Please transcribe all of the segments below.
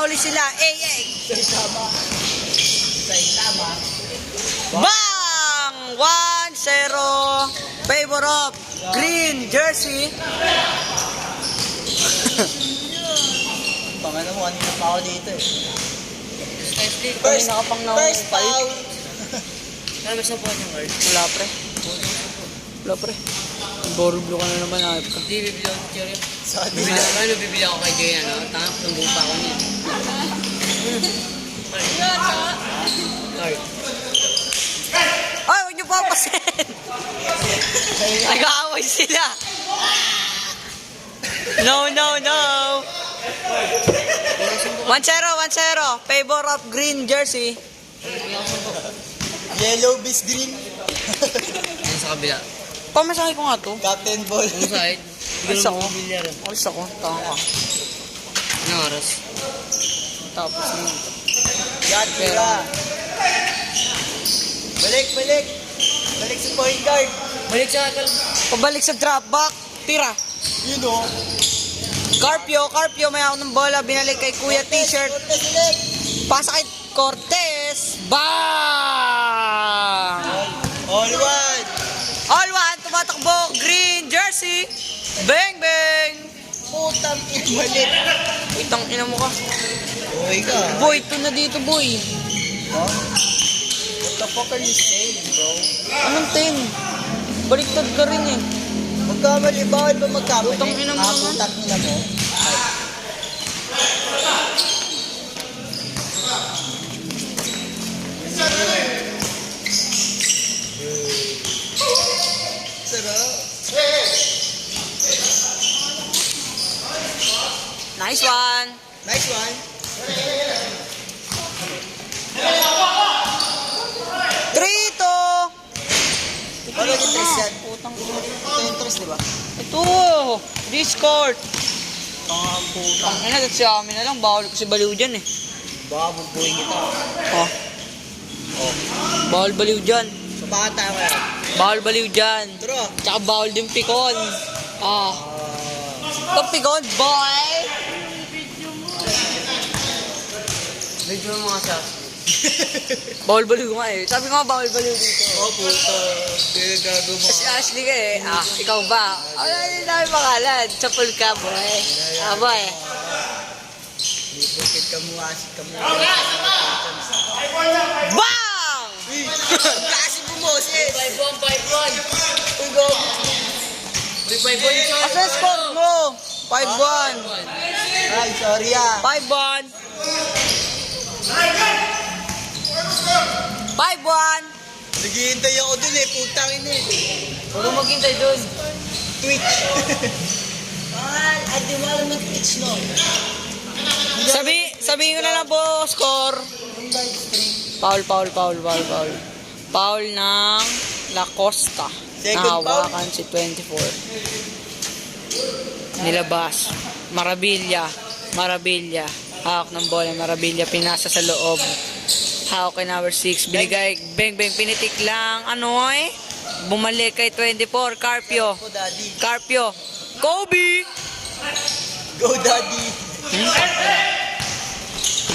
uli sila. Saitama. Saitama. Bang! 1-0. Favor of green jersey. Pangano mo, kanina pa ako dito eh. First foul. Ano sa po niya, Mark? Wala pre. Wala pre. Boroblo ka na naman, ayop ka. Hindi, bibili ako ng Cherry. Sorry. Bibili ako kay Jay, ano? Tanga, tunggu pa ako niya. Card. Ay, huwag niyo papasin. Nag-aaway sila. No. 1-0. Favor of green jersey. Yellow base green. Yan sa kabila. Pamasahe ko nga to. Captain Ball. Kung saan? Alis ako. Bilyar. Alis ako. Tama ka. Anong oras? Tapos yun. Yan, tira. Balik. Balik sa point guard. Balik sa akal. Pabalik sa drop back. Tira. You know. Carpio, may ako ng bola. Binalik kay Kuya T-shirt. Cortez ulit. Pasa kay Cortez. Bang! All one. All one, tumatakbo. Green jersey. Bang, bang. Putang imalit. Itang ina mo ka. Uy ka. Boy, ito na dito, boy. Huh? What the fuck are you saying, bro? Anong 10? Baliktad ka rin eh. Magkamali, bawal ba magkamali? Putang ina mo naman. Putang ina mo. Sarap. Nice one. Nice one. Trito. Ano yung tres yan? Putang Ito yung tres, di ba? ito. Discord. Putang. Ang ina, si amin na lang. Bawal kasi baliw dyan eh. Baka bubuhin kita. Oh. Oh. Bawal baliw dyan. So baka tayo kaya? Bawal baliw dyan. Turo. Tsaka bawal din pikon. Ah. Ito pikon, boy. Medyo mo mga siya. Bawal baliw nga eh. Sabi nga bawal baliw dito. Oh, puto. Pinagago mo. Si Ashley ka eh. Ah, ikaw ba? Ay, hindi namin pangalan. Chapul ka, boy. Ah, boy. Bakit ka mo asik ka mo? Bang! Kasi bumoses! 5-1. Uy, go! 3-5-1 siya. Asa score mo? 5-1. Ay, sorry ah. 5-1. 5-1. Naghihintay ako dun eh, putang ina eh. Huwag mo maghintay doon. Twitch. Ay, di wala mag-twitch no. Sabihin ko na lang po, score. Foul. Foul ng La Costa. Second Nahawakan si 24. Nilabas. Marabilla. Hawak ng bola. Marabilla. Pinasa sa loob. Hawak kay number 6. Binigay. Bang. Pinitik lang. Ano eh? Bumalik kay 24. Carpio. Go, daddy. Kobe. Go, daddy.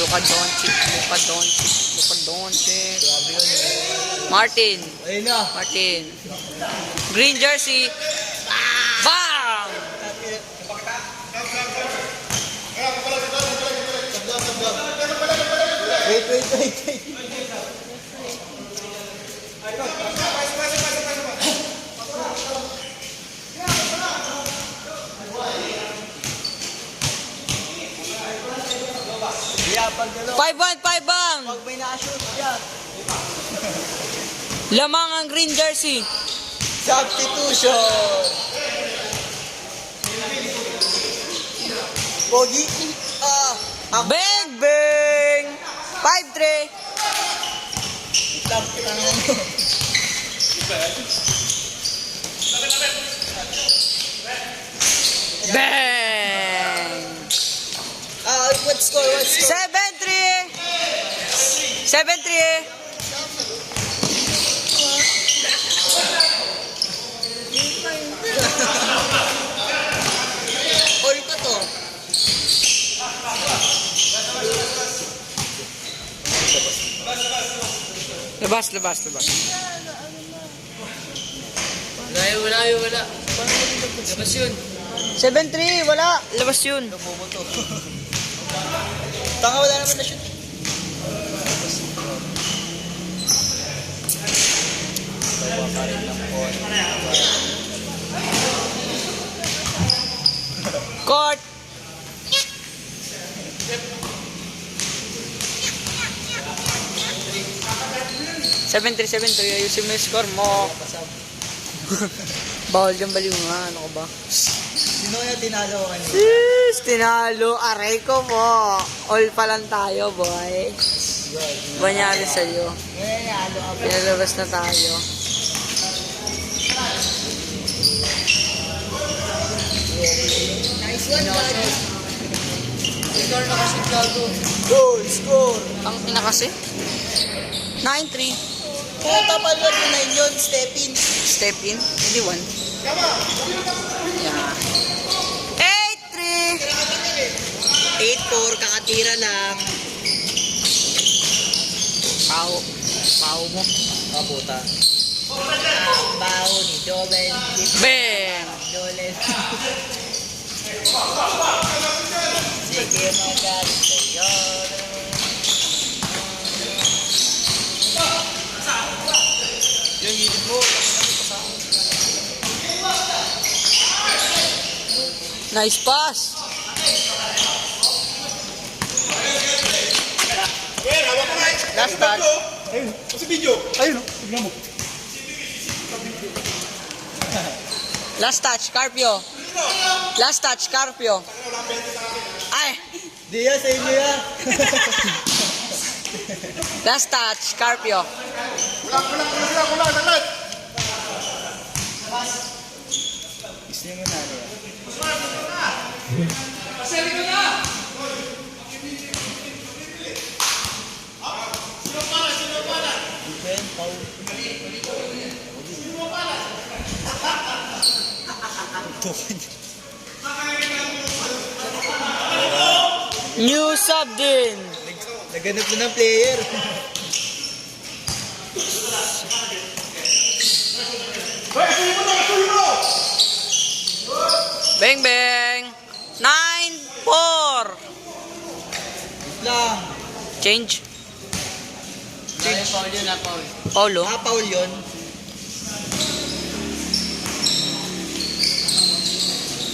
Luka Doncic. Grabe yun eh. Martin. Ayun na. Green jersey. Bang! Wait. Yeah, pag gano'n. 5 bang! Pag may na-shoot, yeah. Lamang ang green jersey. Substitution. Pogi. Bang! 5-3. Bang! What score? 7-3. 7-3. All pa to. Labas. Wala. Labas yun. 7-3, wala. Labas yun. Bumoto. Tanga, wala naman na shoot. Bawa pa rin ng on. Court. Seven three, ayusin mo yung score mo. Bawal dyan baliw nga, ano ka ba? Sino kaya tinalo ko kanina? Yes, tinalo, aray ko mo. All pa lang tayo, boy. Banyari sa'yo. Nanalo ka ba? Pinalabas na tayo. Nice one, guys. Score na kasi gago. Goal, score. Ang ina kasi? 9-3. Kung tapal mo yung 9 yun, step in. Step in, hindi 1. Yeah. 8-3. 8-4, kakatira lang. Pao mo. Oh, puta. Baho ni Joven. Bam! Jolen. Sige, magalit sa'yo. Yung hilid mo. Nice pass. Last touch. Last touch, Carpio. Last touch, Carpio. Ay! Di yan, sa inyo yan. Last touch, Carpio. Gusto niyo muna yan. Ben, Pau. New sub din. Naganap na ng player. Bang bang. 9-4. Lang. Change. Foul yun, foul. Paulo. Paul yun.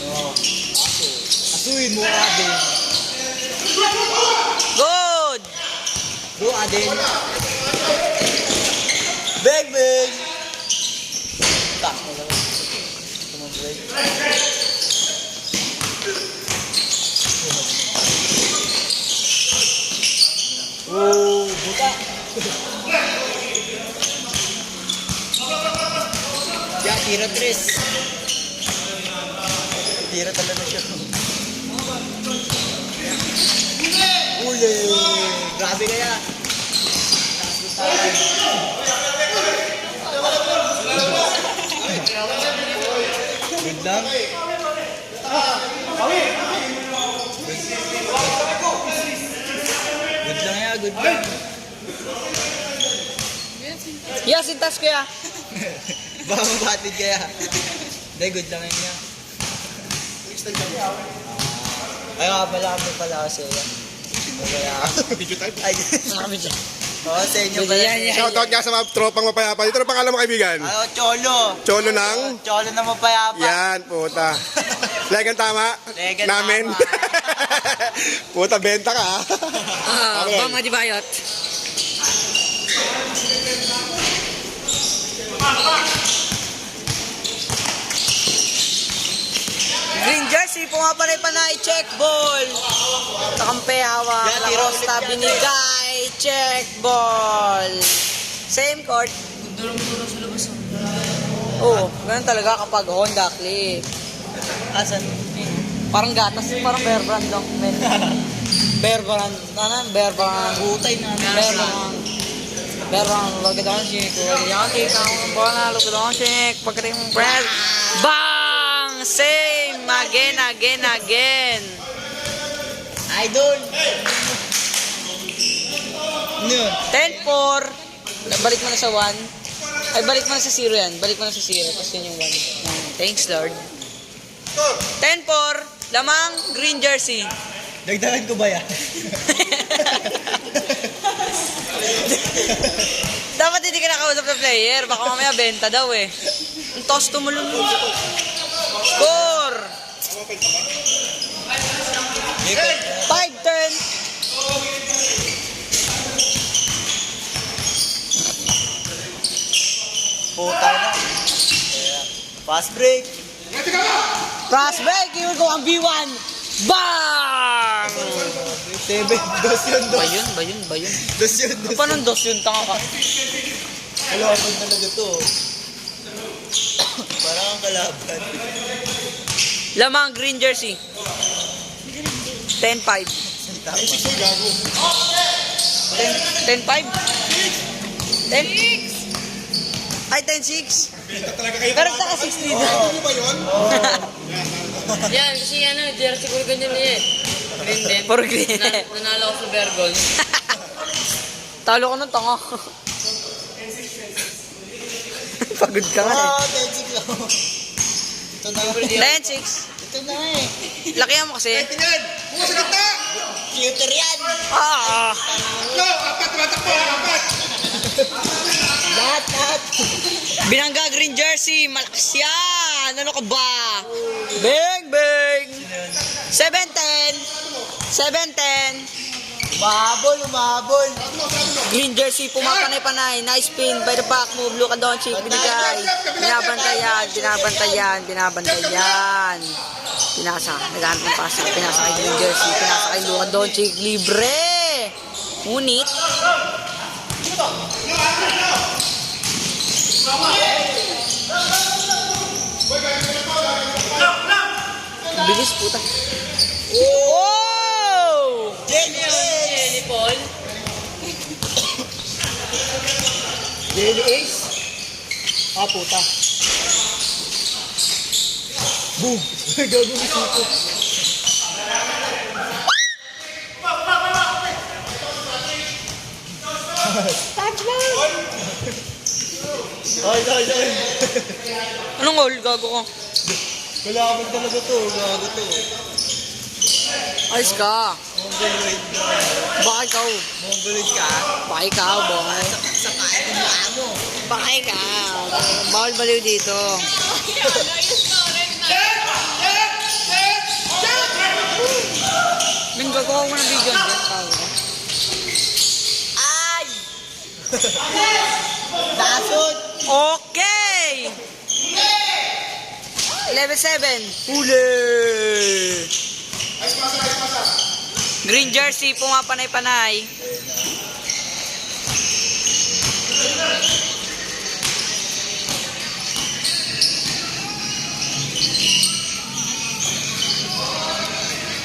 No. Asuin mo, Aden. Good. Go, Aden. Bang, bang. Tak mo lang. Tumabay. Oh, buta. Ya, tira tres. Tira talaga siya. Uli! Grabe kaya. Good lang. Good lang ya, good lang. Yes, intas ko ya. Baka mabatid kaya. Hindi, good lang yun niya. Ay, pala kasi yan. Kaya, Video type. ay, Marami dyan. oo, sa inyo pala. Yan. Shoutout nga sa mga tropang mapayapa. Dito na pangalan mo kaibigan. Ano, Cholo. Cholo ng... Cholo na mapayapa. Yan, puta. Legan tama. Legan Namin. tama. Puta, benta ka ha. Okay. Bang Adibayot. Green jersey, pumaparay pa na i-check ball. Takampe hawak. Yan, tiro ulit Lacosta yan. binigay. Check ball. Same court. Durong-durong sa labas. Oo, ganun talaga kapag Honda Click. Asan? Parang gatas, parang Bear Brand lang. Bear Brand, Bear Brand. Butay na. Bear Brand. Bear Brand, look at that shake. Yan, take ang bola, look at that shake. Pagkating mong press. Bang! Same! Again. Idol. Ano yun? 10-4. balik mo na sa 1. Ay, balik mo na sa 0 yan. Balik mo na sa 0. Tapos yun yung 1. Thanks, Lord. 10-4. Lamang, green jersey. Dagdagan ko ba yan? Dapat hindi ka nakausap na player. Baka mamaya benta daw eh. Ang toss tumulong mo. Score! 5-10. Puta na. Fast break. Fast break. Here we go ang B1. Bang! 7, dos yun, dos. Ba yun. Dos yun, dos. Paano dos yun? Tanga ka. Kalaban talaga to. Parang ang kalaban. Lamang, green jersey. 10-5. 10-5? 10? Ay, 10-6. Pero taka 6 lead. Yan, kasi ano, jersey ko ganyan na yan. Green din. For green. Nanalo ako sa Bergol. Talo ko ng tanga. Pagod ka nga eh. 10-6 ako. Ito na. 10-6. Ito na eh. Lakihan mo kasi. Tingnan! Bukas sa gitna! Cuter yan. Ah! No! Apat! Tumatakbo! Apat! Lahat. Binangga green jersey. Malakas yan. Ano ka ba? Bang! Bang! 7-10. 7-10. Umabol. Green jersey, pumapanay-panay. Nice spin by the back move. Luka Doncic, binigay. Binabantayan. Pinasa. Naghanap ng pasa. Pinasa kay green jersey. Pinasa kay Luka Doncic. Libre. Ngunit. Bilis puta. Oh! Jenny Paul. Daily Ace. Ah, puta. Boom. Gagawin si Sito. Ay. Anong goal? Gago ko. Kalaban talaga to. Gago to. Ayos ka. Mongoloid. Baka ikaw. Mongoloid ka. Baka ikaw, boy. Sa kain ng mga mo. Baka ikaw. Bawal baliw dito. Nang gagawa ko ng video dyan. Ay! Dasot! Okay! 11-7. Huli! Green jersey, pumapanay-panay.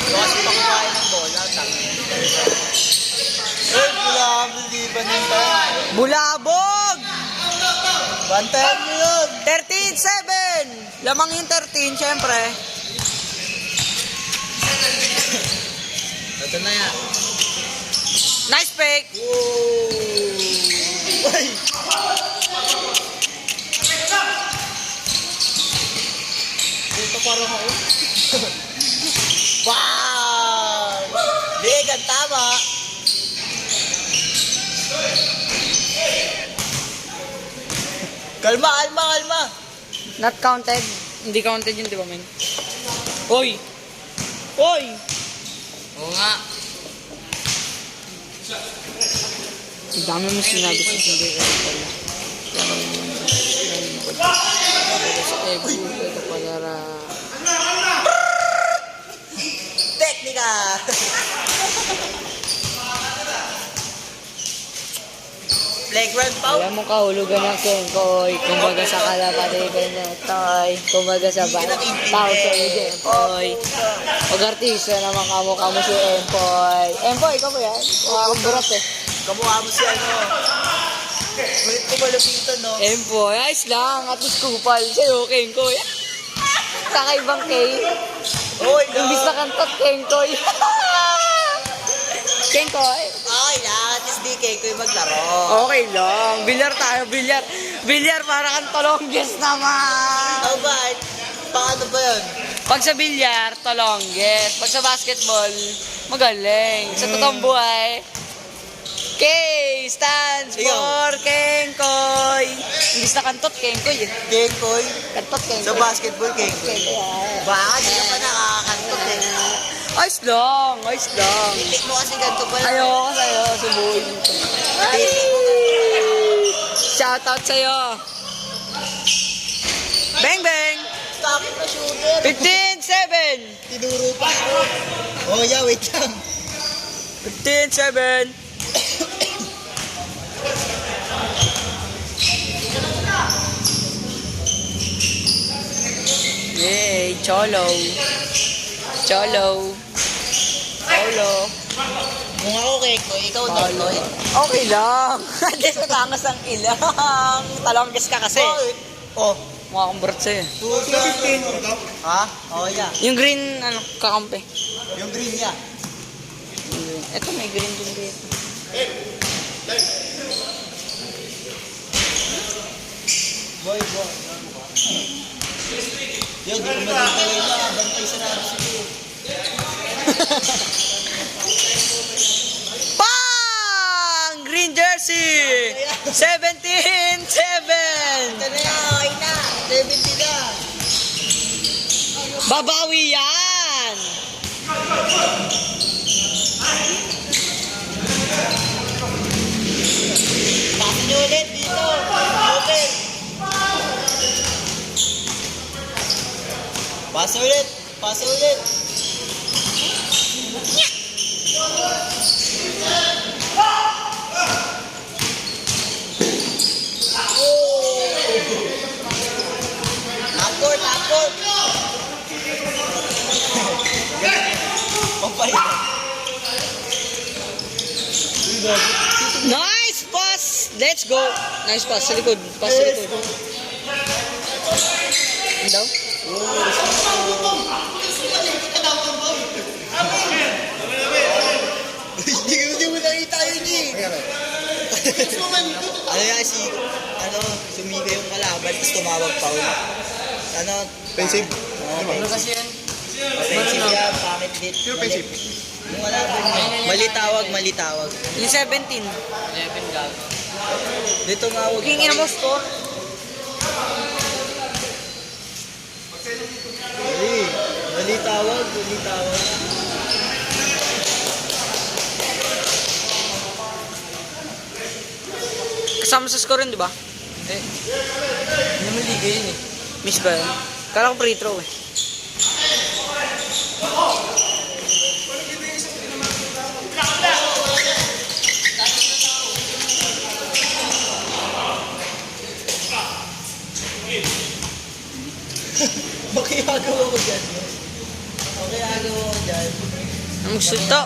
Kasi pakukain ng bola, tangin. Wala kami liban yung tayo. Bulabog! Bantayan nyo yun! 13-7. Lamang yung 13, syempre. Ito na yan. Nice pick. Ay! Ito parang ako. Wow! Ligan, tama! Kalma! Not counted. Hindi counted yun, di ba, men? Oy! Oo nga. Ang dami mo sinabi sa hindi ka pala. Ito pala Teknika! Playground foul? Alam mo kahulugan ng Kenkoy. Kumbaga sa kalapatigan na toy. Kumbaga sa tao sa Empoy. Pag artista naman kamo si Empoy. Empoy, ikaw ba yan? Burat eh. Kamukha mo si ano. Ulit ko malupitan, no? Empoy, ayos lang. At least kupal. Sa'yo, Kenkoy. Kakaibang K. Uy, Imbis na kantot, Kenkoy. Kenkoy. Okay na, at least di Keiko yung maglaro. Okay lang. Bilyar tayo, bilyar. Bilyar para kang tolongges naman. Oh, ba? Paano ba yun? Pag sa bilyar, tolongges. Pag sa basketball, magaling. Sa totoong buhay, K stands Ikaw. for Kengkoy. Imbis na kantot, Kengkoy eh. Keikoy. Kantot, Sa Kengkoy. basketball, Keikoy. Baka di ka pa nakakakantot eh. Ayos lang, ayos lang. Titik mo kasi ganito pala. Ayoko sa'yo, subuhin ko. Titik mo Shoutout sa'yo. Bang, bang. Stop it na shooter. 15-7. Tinuro pa ako. Oh, yeah, wait lang. 15-7. Yay, cholo. Cholo. Cholo. Kung ako Keikoy, ikaw Totoy. Okay lang. Hindi sa tangas ang ilang. Talongges ka kasi. Oh, Mukha kang brat sa'yo. 215. Ha? Oh, yeah. Yung green, ano, kakampi. Yung green niya. Ito, may green din dito. Boy. Yo, di ko matitaway na. Bantay sa namin siguro. Pang! Green jersey! 17-7! Ito na yan, okay na. 70 na. Babawi yan! Pasa niyo ulit dito. Open. Pasa ulit. Pasa ulit. Takot, takot. Pampahin. Nice pass! Let's go! Nice pass sa likod. Pass sa likod. Ano daw? Hindi mo nakita yun eh. Ano yan si, sumiga yung kalaban tapos tumawag pa ulit. Offensive? Ano kasi yan? Offensive yan, pangit dit. Pure offensive. Yung kalaban niya. Mali tawag. Yung 17. 11 gag. Dito nga huwag. Kingin mo score. Mali tawag. Kasama sa score yun, di ba? Hindi naman liga yun eh. Miss ba yun? Kala ko free throw eh. Makiyagawa ko dyan. Ang mag-shoot to.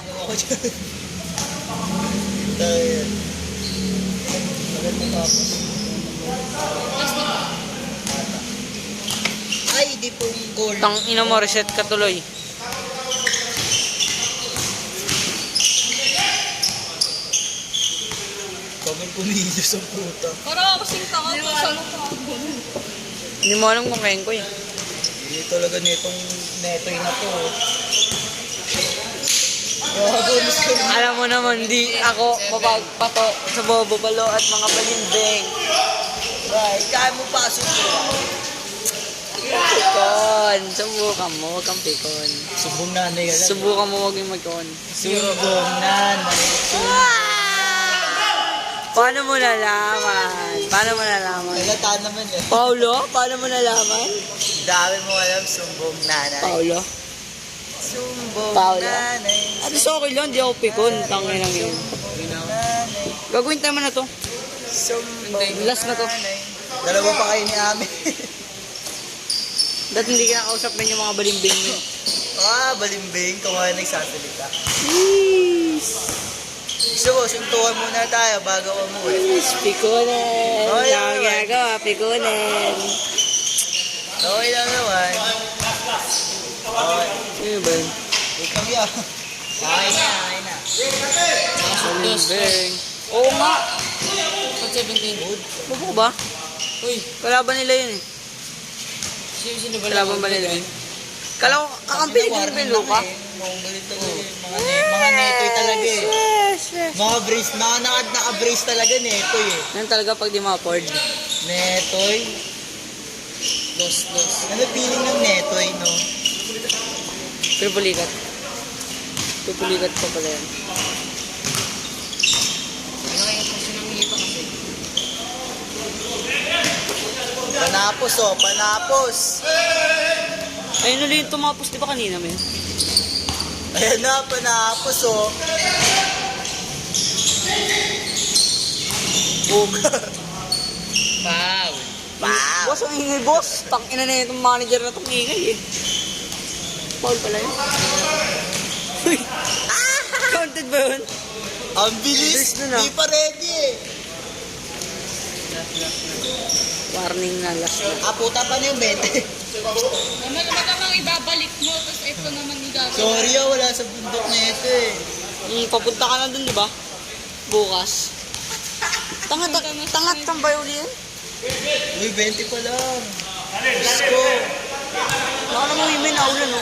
Dahil. Maganda tapos. Ay, di pong goal. Tang ina mo, reset ka tuloy. Kami pumilos ang puta. Para kasing tanga ko sa Hindi mo alam kung kain ko eh. Hindi talaga netoy na to. Bonus ko na. Alam mo naman, di ako mapagpato sa bobo balo at mga balimbing. Right, kaya mo pasok ko. Pikon. Subukan mo, huwag kang pikon. Subong nanay ka lang. Subukan mo, huwag yung mag-on. Subong nanay. Paano mo nalaman? Paano mo nalaman? Nagata naman eh. Paulo, paano mo nalaman? Dami mo alam, sumbong nanay. Paulo? Sumbong Paolo? nanay. At so, okay lang, di ako pikon. Tangin lang yun. Nanay. Gagawin tayo na to. Sumbong Last na to. nanay. Dalawa pa kayo ni Ami. Dahil hindi ka nakausap na yung mga balimbing mo. Balimbing. Kung nagsasalita. Gusto mo, suntukan muna tayo bago umuwi. Pikunin. Okay lang Ang naman. ginagawa, pikunin. Okay lang naman. Okay. Ano ba yun? Wait lang yan. Okay na. Balimbing. Oo nga. Pag 17. Bubo ba? Uy, Kalaban nila yun eh. sino ba Kalaban ba nila yun? Kala ko, kakampi ni Green Luka. Makulit talaga eh. Mga netoy talaga eh. Yes. Mga brace, mga naka-brace talaga netoy eh. Yan talaga pag di ma-afford. Netoy. Dos. Ano feeling ng netoy, no? Pero pulikat. Pupulikat pa pala yan. Panapos oh, panapos. Ayun ulit yung tumapos, di ba kanina, men? Ayan na, panapos oh. Boom. Wow. Wow. Boss, ang ingay, boss. Tangina na itong manager na itong ingay eh. Foul pala yun. Uy! Counted ba yun? Ang bilis. Bilis nun, ah. Di pa ready eh. Warning na last na. Ah, puta pa na yung 20. Malamang ibabalik mo, tapos ito naman igagawin. Sorry ah, wala sa bundok na ito eh. Papunta ka na dun, di ba? Bukas. Tangat kang ba uli yan? Uy, 20 pa lang. Diyos ko. Baka naman women na ulan, no?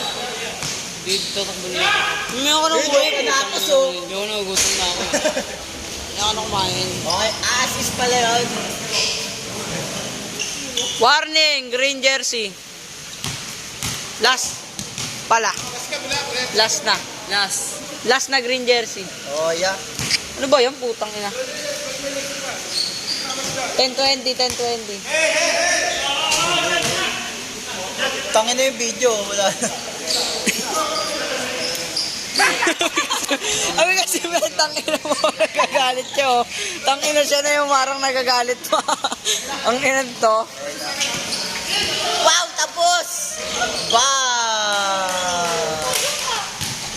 Dito takbo nila. Hindi ako nang buhay. Panapos oh. Hindi ako nagugutom na ako. Hindi ako nang kumain. Okay, assist pala yun. Warning! Green jersey. Last. Pala. Last na. Last na green jersey. Oh, yeah. Ano ba yan? Putang ina. 10-20. Tangin na yung video, wala na. Abi kasi may tangina mo, nagagalit siya oh. Tangina siya na yung marang nagagalit pa. Ang ina to. Wow, tapos! Wow!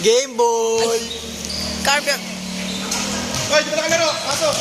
Game ball! Carpet. Hoy, di ba nakalaro? Pasok!